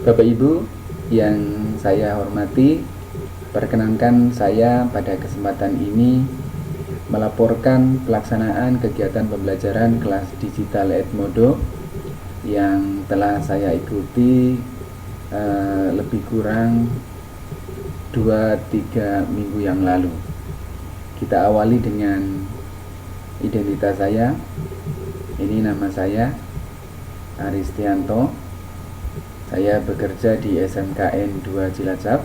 Bapak Ibu yang saya hormati, perkenankan saya pada kesempatan ini melaporkan pelaksanaan kegiatan pembelajaran kelas digital Edmodo yang telah saya ikuti lebih kurang 2-3 minggu yang lalu. Kita awali dengan identitas saya. Ini nama saya Aristianto. Saya bekerja di SMKN 2 Cilacap.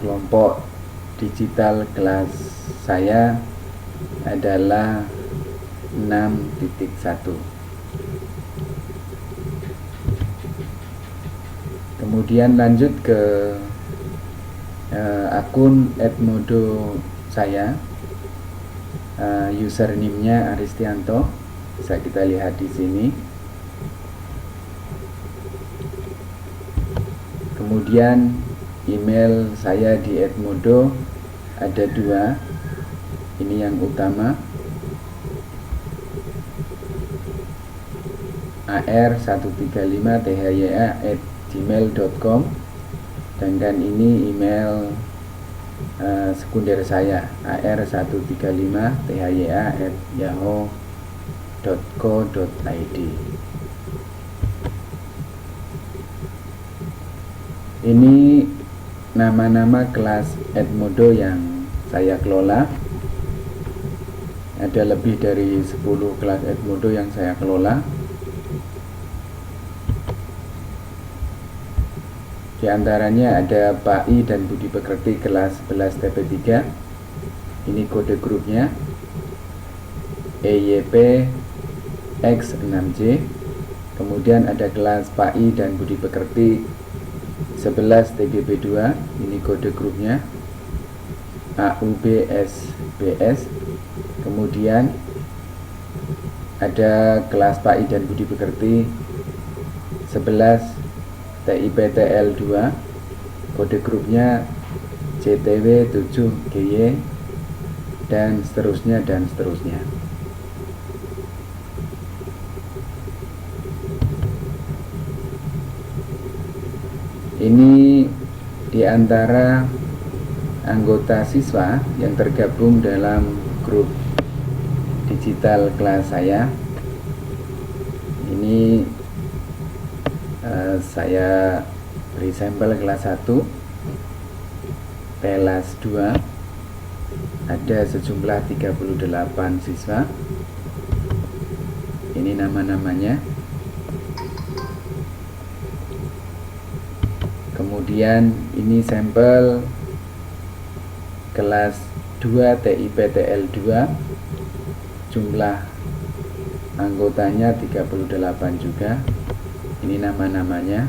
Kelompok digital kelas saya adalah 6.1. Kemudian lanjut ke akun Edmodo saya. Username-nya Aristianto. Bisa kita lihat di sini. Kemudian email saya di Edmodo ada 2. Ini yang utama, ar135thya@gmail.com, sedangkan ini email sekunder saya, ar135thya@yahoo.co.id. Ini nama-nama kelas Edmodo yang saya kelola. Ada lebih dari 10 kelas Edmodo yang saya kelola. Di antaranya ada PAI dan Budi Pekerti kelas 11 TP3. Ini kode grupnya EYP X6J. Kemudian ada kelas PAI dan Budi Pekerti 11 TGP2, ini kode grupnya AUBSBS. Kemudian ada kelas PAI dan Budi Pekerti 11 TIPTL2, kode grupnya CTW7GY, dan seterusnya dan seterusnya. Ini diantara anggota siswa yang tergabung dalam grup digital kelas saya. Ini saya beri sampel kelas 1, kelas 2, ada sejumlah 38 siswa. Ini nama-namanya. Kemudian ini sampel kelas 2 TIPTL 2, jumlah anggotanya 38 juga. Ini nama-namanya.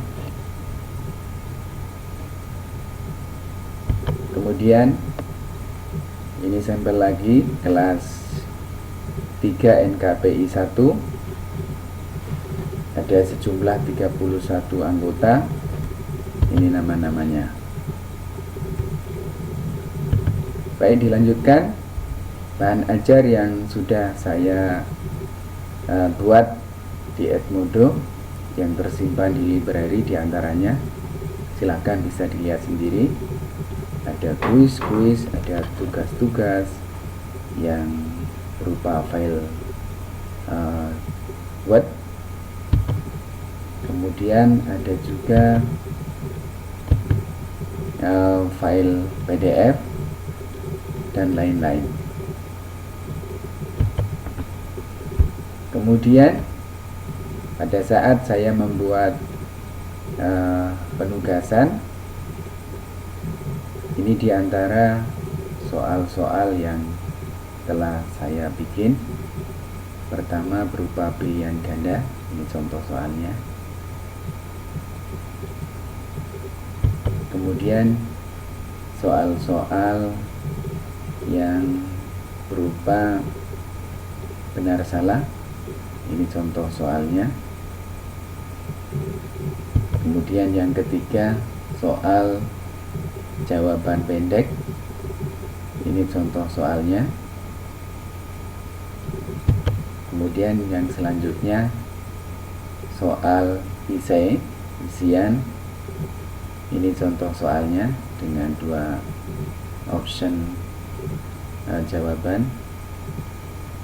Kemudian ini sampel lagi kelas 3 NKPI 1, ada sejumlah 31 anggota. Ini nama-namanya. Baik, dilanjutkan. Bahan ajar yang sudah saya buat di Edmodo yang tersimpan di library, diantaranya silahkan bisa dilihat sendiri. Ada kuis-kuis, ada tugas-tugas yang berupa file Word. Kemudian ada juga file PDF dan lain-lain. Kemudian pada saat saya membuat penugasan, ini diantara soal-soal yang telah saya bikin. Pertama berupa pilihan ganda, ini contoh soalnya. Kemudian soal-soal yang berupa benar salah, ini contoh soalnya. Kemudian yang ketiga soal jawaban pendek, ini contoh soalnya. Kemudian yang selanjutnya soal esai, isian. Ini contoh soalnya dengan 2 option jawaban.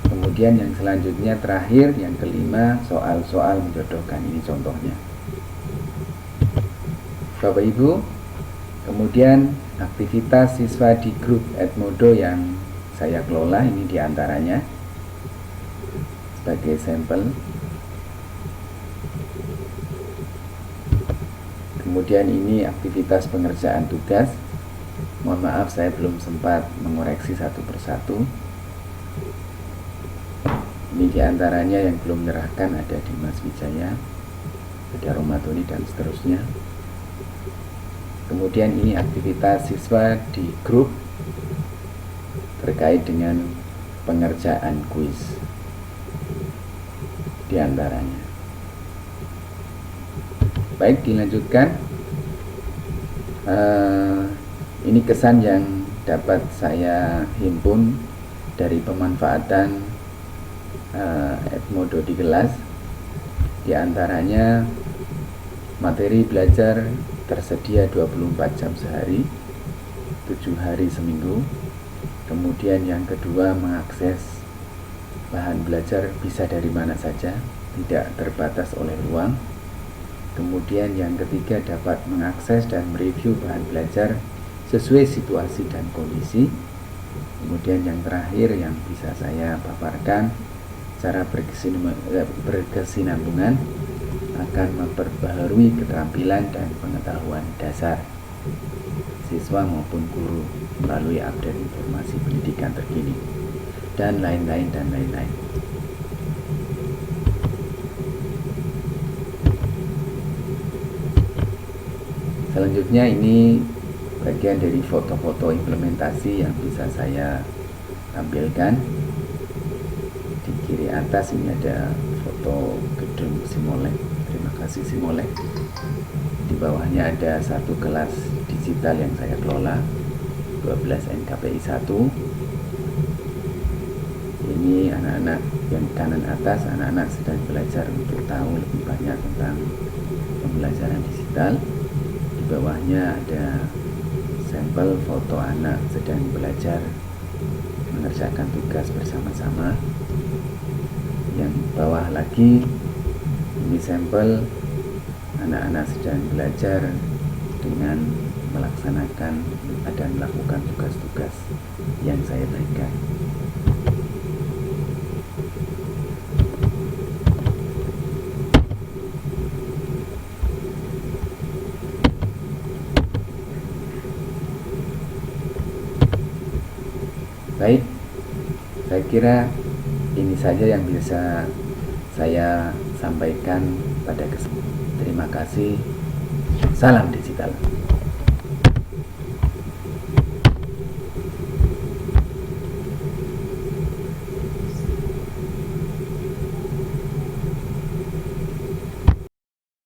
Kemudian yang selanjutnya terakhir, yang kelima, soal-soal menjodohkan. Ini contohnya. Bapak Ibu, kemudian aktivitas siswa di grup Edmodo yang saya kelola ini diantaranya sebagai sampel. Kemudian ini aktivitas pengerjaan tugas. Mohon maaf saya belum sempat mengoreksi satu persatu. Ini diantaranya yang belum menyerahkan ada Dimas Wijaya, ada Romadhoni dan seterusnya. Kemudian ini aktivitas siswa di grup terkait dengan pengerjaan kuis diantaranya. Baik, dilanjutkan. Ini kesan yang dapat saya himpun dari pemanfaatan Edmodo di kelas. Diantaranya materi belajar tersedia 24 jam sehari, 7 hari seminggu. Kemudian yang kedua, mengakses bahan belajar bisa dari mana saja, tidak terbatas oleh ruang. Kemudian yang ketiga, dapat mengakses dan mereview bahan belajar sesuai situasi dan kondisi. Kemudian yang terakhir yang bisa saya paparkan, cara berkesinambungan akan memperbaharui keterampilan dan pengetahuan dasar siswa maupun guru melalui update informasi pendidikan terkini, dan lain-lain dan lain-lain. Selanjutnya ini bagian dari foto-foto implementasi yang bisa saya tampilkan. Di kiri atas ini ada foto gedung Simolek. Terima kasih Simolek. Di bawahnya ada satu kelas digital yang saya kelola, 12 NKPI 1. Ini anak-anak yang kanan atas, anak-anak sedang belajar untuk tahu lebih banyak tentang pembelajaran digital. Di bawahnya ada sampel foto anak sedang belajar mengerjakan tugas bersama-sama. Yang bawah lagi ini sampel anak-anak sedang belajar dengan melaksanakan dan melakukan tugas-tugas yang saya berikan. Baik, saya kira ini saja yang bisa saya sampaikan pada kesempatan. Terima kasih. Salam digital.